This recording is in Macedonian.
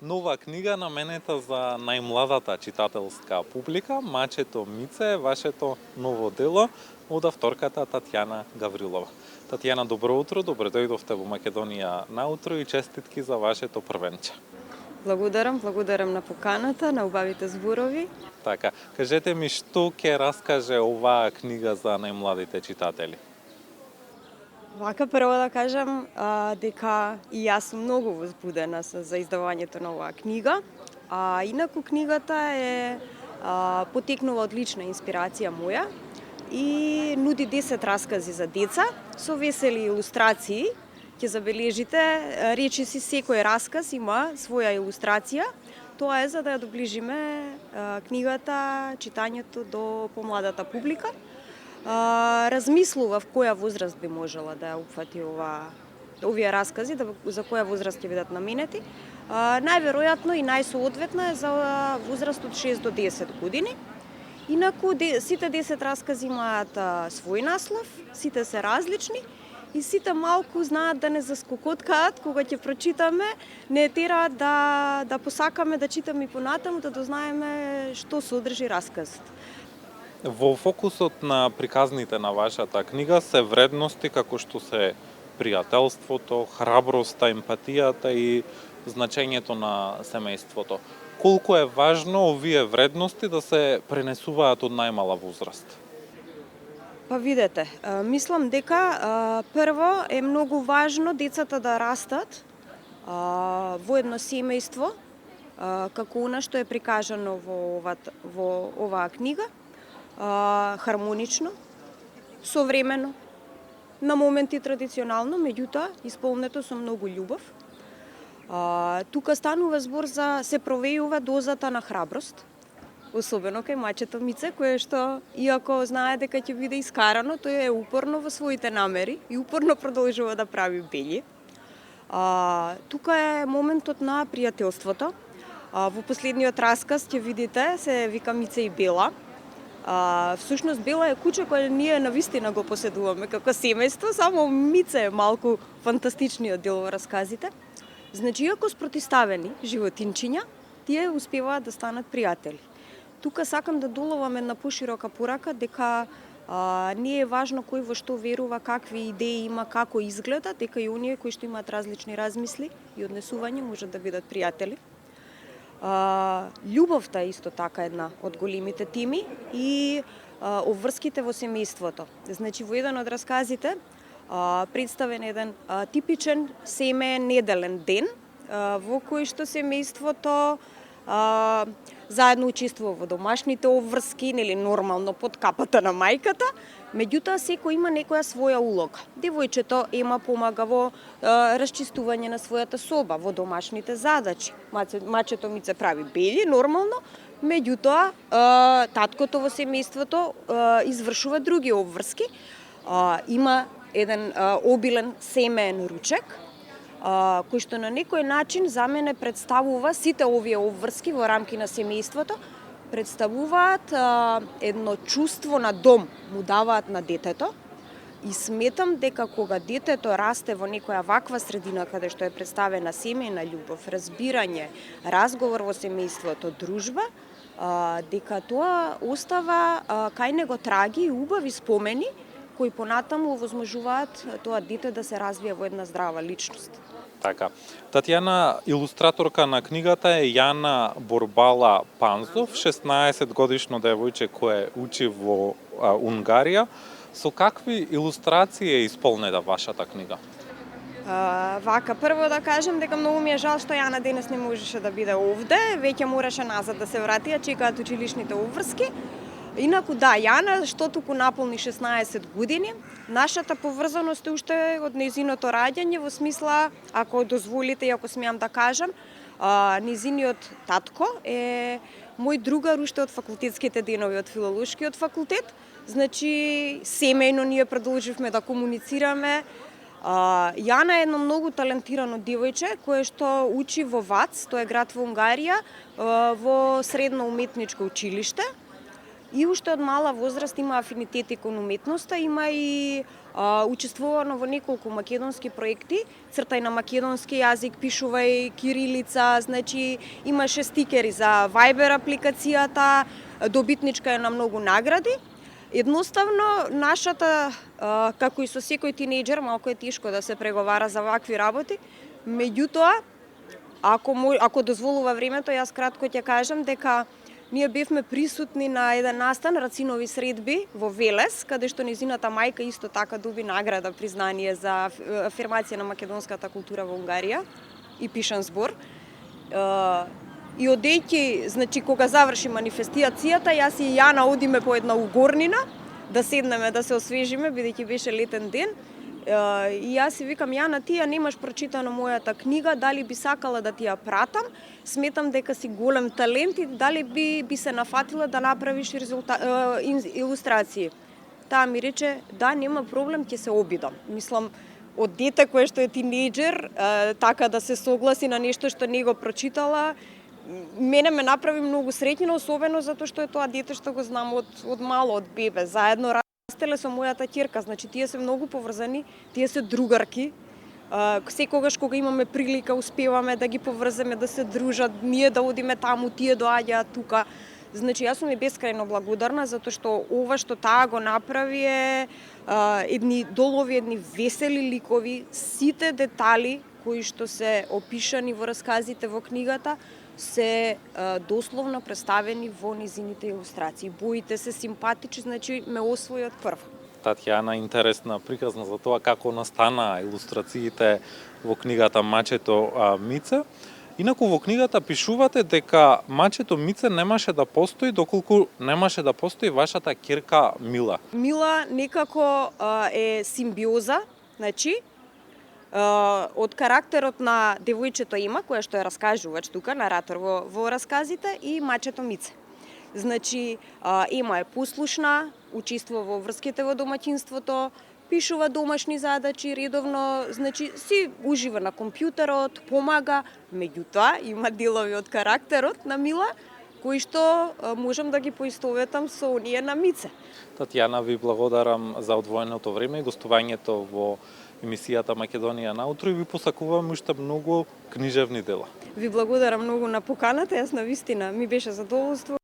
Нова книга наменета за најмладата читателска публика, Мачето Мице е вашето ново дело од авторката Татјана Гаврилова. Татјана, добро утро, добре дојдовте во Македонија наутро и честитки за вашето првенче. Благодарам на поканата, на убавите зборови. Така, кажете ми што ќе раскаже оваа книга за најмладите читатели? Вака прво да кажам дека и јас сум многу возбудена за издавањето на оваа книга. Инаку книгата е потекнува од лична инспирација моја и нуди 10 раскази за деца со весели илустрации. Ќе забележите, речиси секој расказ има своја илустрација. Тоа е за да ја доближиме книгата, читањето до помладата публика. Размислував која возраст би можела да ја упфати овие раскази, за која возраст ќе бидат наменети. Најверојатно и најсоодветна е за возраст од 6 до 10 години. Инаку сите 10 раскази имаат свој наслов, сите се различни и сите малку знаат да не заскокоткаат кога ќе прочитаме, не тера да посакаме да читаме и понатаму, да дознаеме што содржи расказот. Во фокусот на приказните на вашата книга се вредности како што се пријателството, храброста, емпатијата и значењето на семејството. Колку е важно овие вредности да се пренесуваат од најмала возраст? Па видете, мислам дека прво е многу важно децата да растат во едно семејство, како она што е прикажано во оваа книга, хармонично, современо, на моменти традиционално, меѓутоа исполнето со многу љубов. Тука станува збор за се провејува дозата на храброст, особено кај Мачето Мице, кое што, иако знае дека ќе биде искарано, тој е упорно во своите намери и упорно продолжува да прави бели. Тука е моментот на пријателството. Во последниот расказ ќе видите, се вика Мице и Бела. Всушност Бела е куче која ние навистина го поседуваме како семејство, само Мице е малку фантастичниот дел во расказите. Значи, иако спротиставени животинчиња, тие успеваат да станат пријатели. Тука сакам да доловам една поширока порака дека не е важно кој во што верува, какви идеи има, како изгледа, дека и оние кои што имаат различни размисли и однесувања можат да бидат пријатели. Љубовта е исто така една од големите теми и обврските во семејството. Значи, во еден од расказите представен еден типичен семеен неделен ден во кој што семејството заедно учествува во домашните обврски, нели нормално под капата на мајката, меѓутоа секој има некоја своја улога. Девојчето Ема помага во расчистување на својата соба, во домашните задачи. Мачето Мице прави бели, нормално, меѓутоа таткото во семејството извршува други обврски. Има еден обилен семеен ручек, кој што на некој начин за мене представува сите овие обврски во рамки на семејството, представуваат едно чувство на дом, му даваат на детето и сметам дека кога детето расте во некоја ваква средина каде што е представена семејна љубов, разбирање, разговор во семејството, дружба, дека тоа остава кај него траги и убави спомени кои понатаму овозможуваат тоа дете да се развие во една здрава личност. Така. Татјана, илустраторка на книгата е Јана Борбала Панзов, 16 годишно девојче кое учи во Унгарија. Со какви илустрации е исполнета вашата книга? Вака, прво да кажем дека многу ми е жал што Јана денес не можеше да биде овде, веќе мораше назад да се врати, а чекаат училишните обврски. Инаку да, Јана, што туку наполни 16 години, нашата поврзаност е уште од нејзиното раѓање, во смисла, ако дозволите и ако смеам да кажам, нејзиниот татко е мој другар уште од факултетските денови, од филолошкиот факултет. Значи, семејно ние продолживме да комуницираме. Јана е едно многу талентирано девојче кое што учи во ВАЦ, тоа е град во Унгарија, во средно уметничко училиште. И уште од мала возраст има афинитети кон уметноста, има и учествувано во неколку македонски проекти, цртај на македонски јазик, пишувај кирилица, значи имаше стикери за Viber апликацијата, добитничка е на многу награди. Едноставно, нашата, како и со секој тинејџер, малку е тешко да се преговара за вакви работи, меѓутоа, ако дозволува времето, јас кратко ќе кажам дека ние бевме присутни на еден настан Рацинови средби во Велес, каде што незината мајка исто така доби награда, признание за афирмација на македонската култура во Унгарија и пишан збор. И одејќи, значи кога заврши манифестацијата, јас и Јана одиме по една угорнина да седнеме да се освежиме, бидејќи беше летен ден. И јас си викам, Јана, ти ја немаш прочитано мојата книга, дали би сакала да ти ја пратам? Сметам дека си голем талент и дали би се нафатила да направиш илустрации. Таа ми рече, да, нема проблем, ќе се обидам. Мислам, од дете кое што е тинејџер, така да се согласи на нешто што не го прочитала, мене ме направи многу среќна, особено затоа што е тоа дете што го знам од мало, од бебе. Заедно растеле со мојата ќерка, значи тие се многу поврзани, тие се другарки. Секогаш кога имаме прилика успеваме да ги поврземе, да се дружат, ние да одиме таму, тие доаѓаат тука. Значи јас сум и бескрајно благодарна затоа што ова што таа го направи е едни долови, едни весели ликови, сите детали кои што се опишани во расказите во книгата се дословно представени во низините илустрации. Боите се симпатични, значи ме освои од прв. Татјана интересна приказна за тоа како настана илустрациите во книгата Мачето Мице. Инаку во книгата пишувате дека Мачето Мице немаше да постои доколку немаше да постои вашата ќерка Мила. Мила некако е симбиоза, значи од карактерот на девојчето Ема, која што е раскажувач тука, наратор во расказите, и Мачето Мице. Значи, Ема е послушна, учествува во врските во домаќинството, пишува домашни задачи редовно, значи си ужива на компјутерот, помага, меѓутоа има делови од карактерот на Мила кои што можам да ги поистоветам со оние на Мице. Татјана, ви благодарам за одвоеното време и гостувањето во емисијата Македонија наутро и ви посакувам уште многу книжевни дела. Ви благодарам многу на поканата, јас навистина ми беше задоволство.